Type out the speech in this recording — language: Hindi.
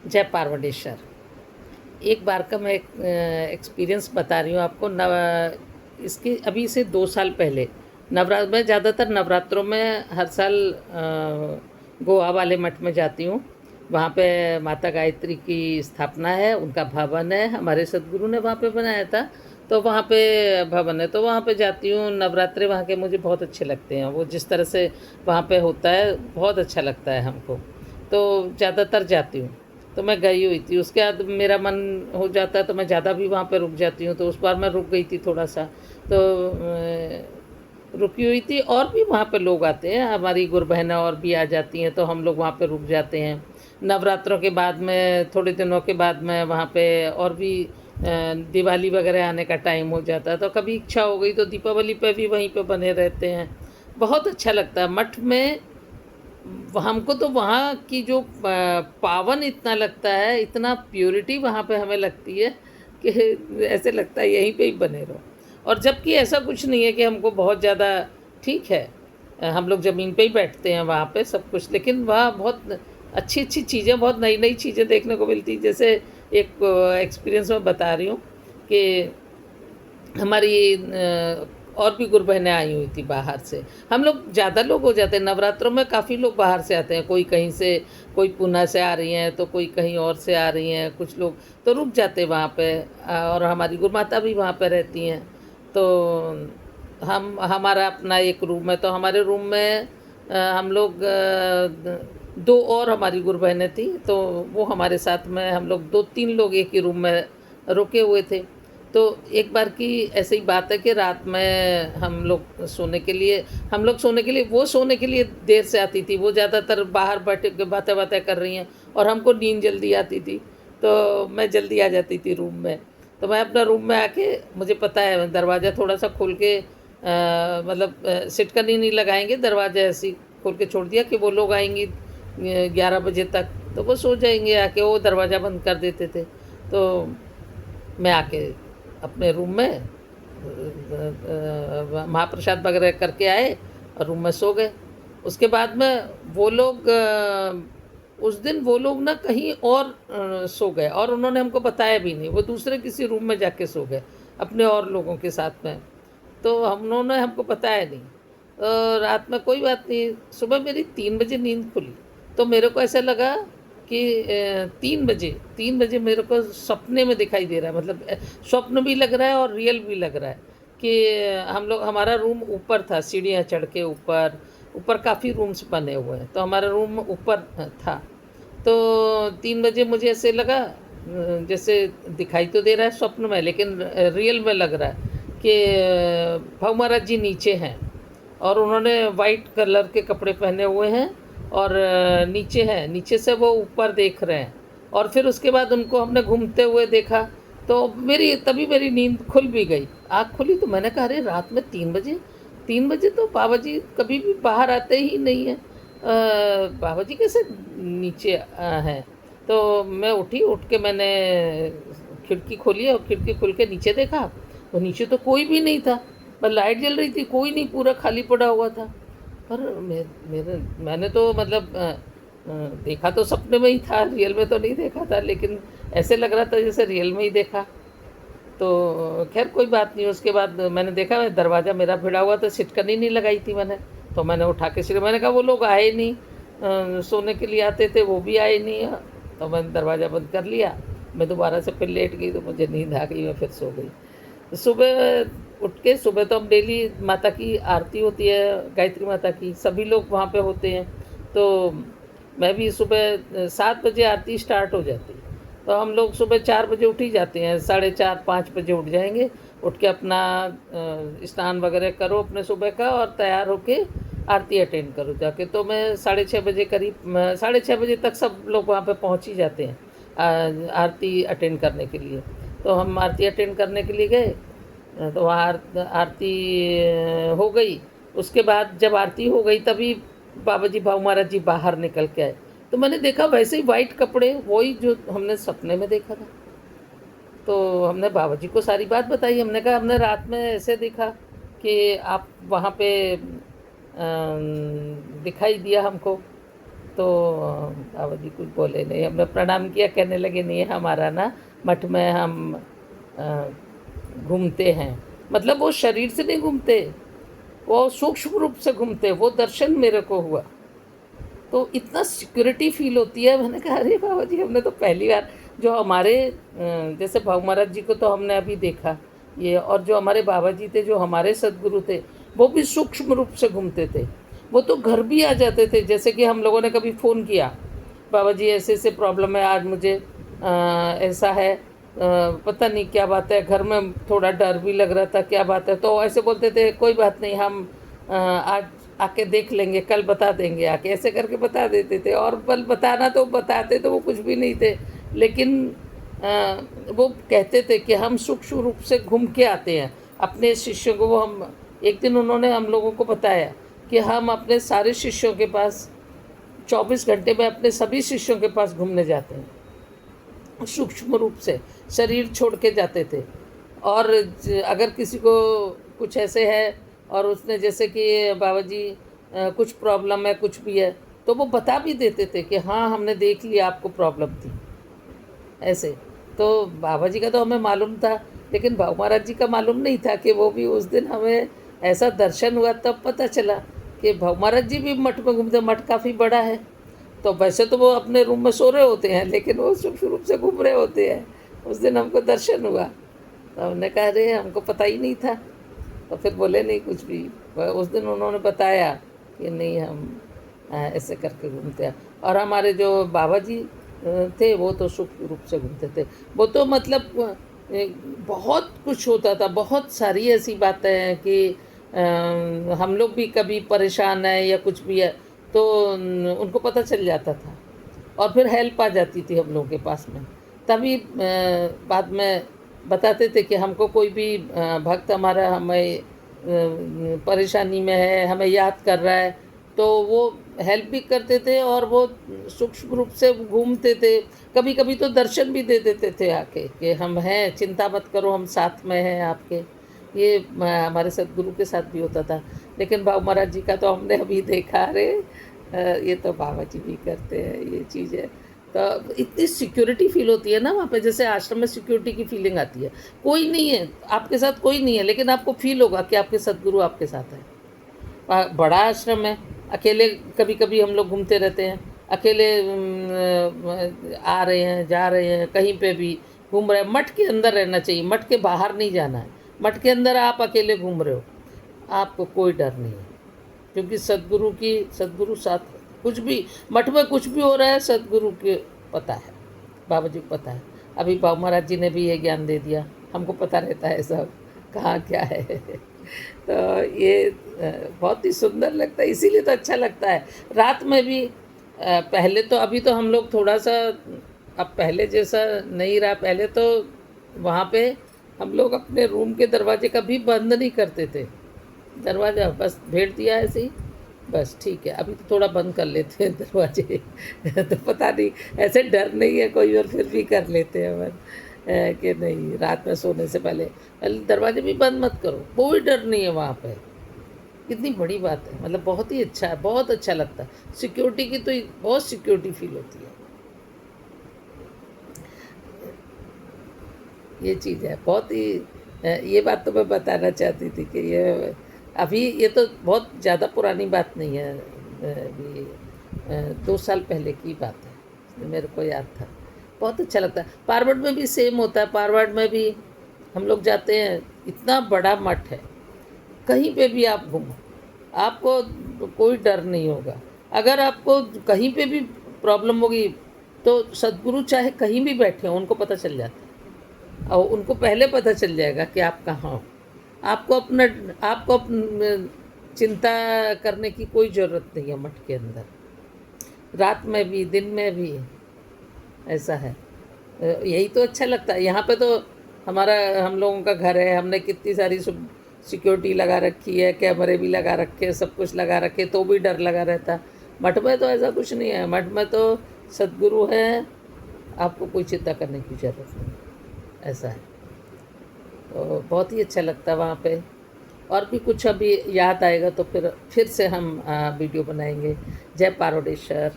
जय पार्वणेश्वर। एक बार का मैं एक एक्सपीरियंस बता रही हूँ आपको। इसके अभी से 2 साल पहले मैं ज़्यादातर नवरात्रों में हर साल गोवा वाले मठ में जाती हूँ। वहाँ पे माता गायत्री की स्थापना है, उनका भवन है, हमारे सदगुरु ने वहाँ पे बनाया था। तो वहाँ पे भवन है, तो वहाँ पे जाती हूँ। नवरात्रे वहाँ के मुझे बहुत अच्छे लगते हैं, वो जिस तरह से वहाँ पे होता है बहुत अच्छा लगता है हमको, तो ज़्यादातर जाती हूँ। तो मैं गई हुई थी, उसके बाद मेरा मन हो जाता है तो मैं ज़्यादा भी वहाँ पे रुक जाती हूँ। तो उस बार मैं रुक गई थी थोड़ा सा, तो रुकी हुई थी। और भी वहाँ पे लोग आते हैं, हमारी गुरबहनें और भी आ जाती हैं, तो हम लोग वहाँ पे रुक जाते हैं। नवरात्रों के बाद में थोड़े दिनों के बाद में वहाँ पे और भी दिवाली वगैरह आने का टाइम हो जाता है, तो कभी इच्छा हो गई तो दीपावली पे भी वहीं पे बने रहते हैं। बहुत अच्छा लगता है मठ में। हमको तो वहाँ की जो पावन इतना लगता है, इतना प्योरिटी वहाँ पे हमें लगती है कि ऐसे लगता है यहीं पे ही बने रहो। और जबकि ऐसा कुछ नहीं है कि हमको बहुत ज़्यादा, ठीक है, हम लोग ज़मीन पे ही बैठते हैं वहाँ पे सब कुछ, लेकिन वहाँ बहुत अच्छी अच्छी चीज़ें, बहुत नई नई चीज़ें देखने को मिलती। जैसे एक एक्सपीरियंस मैं बता रही हूँ कि हमारी और भी गुरबहनें आई हुई थी बाहर से। हम लोग ज़्यादा लोग हो जाते हैं नवरात्रों में, काफ़ी लोग बाहर से आते हैं, कोई कहीं से, कोई पूना से आ रही हैं तो कोई कहीं और से आ रही हैं, कुछ लोग तो रुक जाते हैं वहाँ पे। और हमारी गुरुमाता भी वहाँ पे रहती हैं। तो हमारा अपना एक रूम है, तो हमारे रूम में हम लोग 2 और हमारी गुरबहनें थी, तो वो हमारे साथ में, हम लोग 2-3 लोग एक ही रूम में रुके हुए थे। तो एक बार की ऐसी बात है कि रात में हम लोग सोने के लिए, वो सोने के लिए देर से आती थी, वो ज़्यादातर बाहर बैठ के बातें बातें कर रही हैं, और हमको नींद जल्दी आती थी, तो मैं जल्दी आ जाती थी रूम में। तो मैं अपना रूम में आके, मुझे पता है दरवाज़ा थोड़ा सा खोल के मतलब सिटकनी नहीं लगाएंगे, दरवाज़ा ऐसे ही खोल के छोड़ दिया कि वो लोग आएंगी 11 बजे तक, तो वो सो जाएंगे आके, वो दरवाज़ा बंद कर देते थे। तो मैं आके अपने रूम में महाप्रसाद वगैरह करके आए और रूम में सो गए। उसके बाद में वो लोग उस दिन वो लोग ना कहीं और सो गए, और उन्होंने हमको बताया भी नहीं, वो दूसरे किसी रूम में जाके सो गए अपने और लोगों के साथ में। तो उन्होंने हमको बताया नहीं। रात में कोई बात नहीं, सुबह मेरी 3 बजे नींद खुली, तो मेरे को ऐसा लगा कि 3 बजे मेरे को सपने में दिखाई दे रहा है, मतलब स्वप्न भी लग रहा है और रियल भी लग रहा है कि हमारा रूम ऊपर था, सीढ़ियाँ चढ़ के ऊपर ऊपर काफ़ी रूम्स बने हुए हैं, तो हमारा रूम ऊपर था। तो 3 बजे मुझे ऐसे लगा जैसे दिखाई तो दे रहा है स्वप्न में, लेकिन रियल में लग रहा है कि भाऊ महाराज जी नीचे हैं, और उन्होंने वाइट कलर के कपड़े पहने हुए हैं, और नीचे हैं, नीचे से वो ऊपर देख रहे हैं। और फिर उसके बाद उनको हमने घूमते हुए देखा, तो तभी मेरी नींद खुल भी गई। आँख खुली तो मैंने कहा अरे रात में 3 बजे, 3 बजे तो बाबा जी कभी भी बाहर आते ही नहीं हैं, बाबा जी कैसे नीचे हैं। तो मैं उठी, उठ के मैंने खिड़की खोली और खिड़की खोल के नीचे देखा, तो नीचे तो कोई भी नहीं था, पर लाइट जल रही थी, कोई नहीं, पूरा खाली पड़ा हुआ था। पर मैंने तो मतलब देखा तो सपने में ही था, रियल में तो नहीं देखा था, लेकिन ऐसे लग रहा था जैसे रियल में ही देखा। तो खैर कोई बात नहीं। उसके बाद मैंने देखा दरवाज़ा मेरा भिड़ा हुआ था, सिटकनी नहीं लगाई थी मैंने, तो मैंने उठा के सिर, मैंने कहा वो लोग आए नहीं, सोने के लिए आते थे वो भी आए नहीं। तो मैंने दरवाज़ा बंद कर लिया, मैं दोबारा से फिर लेट गई, तो मुझे नींद आ गई, मैं फिर सो गई। तो सुबह उठ के, सुबह तो हम डेली माता की आरती होती है, गायत्री माता की, सभी लोग वहाँ पे होते हैं। तो मैं भी सुबह 7 बजे आरती स्टार्ट हो जाती है, तो हम लोग सुबह 4 बजे उठ ही जाते हैं, 4:30-5 बजे उठ जाएंगे। उठ के अपना स्नान वगैरह करो अपने सुबह का, और तैयार होके आरती अटेंड करो जाके। तो मैं 6:30 बजे करीब, 6:30 बजे तक सब लोग वहाँ पे पहुँच ही जाते हैं आरती अटेंड करने के लिए। तो हम आरती अटेंड करने के लिए गए, तो वहाँ आरती हो गई। उसके बाद जब आरती हो गई तभी बाबा जी, भाऊ महाराज जी बाहर निकल के आए, तो मैंने देखा वैसे ही वाइट कपड़े, वही जो हमने सपने में देखा था। तो हमने बाबा जी को सारी बात बताई, हमने कहा हमने रात में ऐसे देखा कि आप वहाँ पे दिखाई दिया हमको। तो बाबा जी कुछ बोले नहीं, हमने प्रणाम किया, कहने लगे नहीं हमारा ना मठ में हम अ, घूमते हैं। मतलब वो शरीर से नहीं घूमते, वो सूक्ष्म रूप से घूमते, वो दर्शन मेरे को हुआ। तो इतना सिक्योरिटी फील होती है। मैंने कहा अरे बाबा जी, हमने तो पहली बार जो हमारे जैसे भाऊ महाराज जी को तो हमने अभी देखा ये, और जो हमारे बाबा जी थे, जो हमारे सदगुरु थे, वो भी सूक्ष्म रूप से घूमते थे। वो तो घर भी आ जाते थे, जैसे कि हम लोगों ने कभी फ़ोन किया, बाबा जी ऐसे ऐसे प्रॉब्लम है, आज मुझे ऐसा है, पता नहीं क्या बात है, घर में थोड़ा डर भी लग रहा था, क्या बात है, तो ऐसे बोलते थे कोई बात नहीं, हम आज आके देख लेंगे, कल बता देंगे आके, ऐसे करके बता देते थे। और बल बताना तो बताते तो वो कुछ भी नहीं थे, लेकिन वो कहते थे कि हम सूक्ष्म रूप से घूम के आते हैं अपने शिष्यों को। वो हम एक दिन उन्होंने हम लोगों को बताया कि हम अपने सारे शिष्यों के पास 24 घंटे में अपने सभी शिष्यों के पास घूमने जाते हैं, सूक्ष्म रूप से शरीर छोड़ के जाते थे। और अगर किसी को कुछ ऐसे है और उसने जैसे कि बाबा जी कुछ प्रॉब्लम है, कुछ भी है, तो वो बता भी देते थे कि हाँ हमने देख लिया आपको प्रॉब्लम थी ऐसे। तो बाबा जी का तो हमें मालूम था, लेकिन भाऊ महाराज जी का मालूम नहीं था कि वो भी उस दिन हमें ऐसा दर्शन हुआ, तब पता चला कि भाऊ महाराज जी भी मठ में घूमते। मठ काफ़ी बड़ा है, तो वैसे तो वो अपने रूम में सो रहे होते हैं, लेकिन वो सूक्ष्म रूप से घूम रहे होते हैं। उस दिन हमको दर्शन हुआ, तो हमने कहा अरे हमको पता ही नहीं था। तो फिर बोले नहीं कुछ भी। उस दिन उन्होंने बताया कि नहीं हम ऐसे करके घूमते हैं। और हमारे जो बाबा जी थे, वो तो सूक्ष्म रूप से घूमते थे। वो तो मतलब बहुत कुछ होता था, बहुत सारी ऐसी बातें हैं कि हम लोग भी कभी परेशान है या कुछ भी है तो उनको पता चल जाता था, और फिर हेल्प आ जाती थी हम लोगों के पास में। तभी बाद में बताते थे कि हमको कोई भी भक्त हमारा हमें परेशानी में है, हमें याद कर रहा है, तो वो हेल्प भी करते थे और वो सूक्ष्म रूप से घूमते थे। कभी कभी तो दर्शन भी दे देते थे आके कि हम हैं, चिंता मत करो, हम साथ में हैं आपके। ये हमारे सदगुरु के साथ भी होता था। लेकिन भाऊ महाराज जी का तो हमने अभी देखा, अरे ये तो बाबा जी भी करते हैं ये चीज़ें। तो इतनी सिक्योरिटी फील होती है ना वहाँ पे, जैसे आश्रम में सिक्योरिटी की फीलिंग आती है। कोई नहीं है आपके साथ, कोई नहीं है, लेकिन आपको फील होगा कि आपके सदगुरु आपके साथ है। बड़ा आश्रम है, अकेले कभी कभी हम लोग घूमते रहते हैं, अकेले आ रहे हैं, जा रहे हैं, कहीं पे भी घूम रहे हैं। मठ के अंदर रहना चाहिए, मठ के बाहर नहीं जाना है। मठ के अंदर आप अकेले घूम रहे हो, आपको कोई डर नहीं है, क्योंकि सदगुरु साथ है। कुछ भी मठ में कुछ भी हो रहा है, सदगुरु के पता है, बाबा जी को पता है। अभी बाबा महाराज जी ने भी ये ज्ञान दे दिया, हमको पता रहता है सब कहाँ क्या है। तो ये बहुत ही सुंदर लगता है, इसीलिए तो अच्छा लगता है। रात में भी पहले तो, अभी तो हम लोग थोड़ा सा अब पहले जैसा नहीं रहा। पहले तो वहाँ पे हम लोग अपने रूम के दरवाजे कभी बंद नहीं करते थे, दरवाज़ा बस भेड़ दिया ऐसे ही, बस ठीक है। अभी तो थोड़ा बंद कर लेते हैं दरवाजे। तो पता नहीं, ऐसे डर नहीं है कोई, और फिर भी कर लेते हैं बंद कि नहीं, रात में सोने से पहले दरवाजे भी बंद मत करो, कोई डर नहीं है वहाँ पे। कितनी बड़ी बात है, मतलब बहुत ही अच्छा है, बहुत अच्छा लगता है। सिक्योरिटी की तो बहुत सिक्योरिटी फील होती है, ये चीज़ है बहुत ही। ये बात तो मैं बताना चाहती थी कि ये अभी ये तो बहुत ज़्यादा पुरानी बात नहीं है, अभी 2 साल पहले की बात है, मेरे को याद था। बहुत अच्छा लगता है। पारवड में भी सेम होता है, पारवड में भी हम लोग जाते हैं, इतना बड़ा मठ है, कहीं पे भी आप घूमो, आपको कोई डर नहीं होगा। अगर आपको कहीं पे भी प्रॉब्लम होगी तो सदगुरु चाहे कहीं भी बैठे हों, उनको पता चल जाता है, और उनको पहले पता चल जाएगा कि आप कहाँ हो। आपको चिंता करने की कोई ज़रूरत नहीं है मठ के अंदर, रात में भी दिन में भी ऐसा है। यही तो अच्छा लगता है। यहाँ पे तो हम लोगों का घर है, हमने कितनी सारी सिक्योरिटी लगा रखी है, कैमरे भी लगा रखे हैं, सब कुछ लगा रखे, तो भी डर लगा रहता। मठ में तो ऐसा कुछ नहीं है, मठ में तो सदगुरु है, आपको कोई चिंता करने की ज़रूरत नहीं, ऐसा है। तो बहुत ही अच्छा लगता है वहाँ पे। और भी कुछ अभी याद आएगा तो फिर से हम वीडियो बनाएंगे। जय पारोडेश्वर।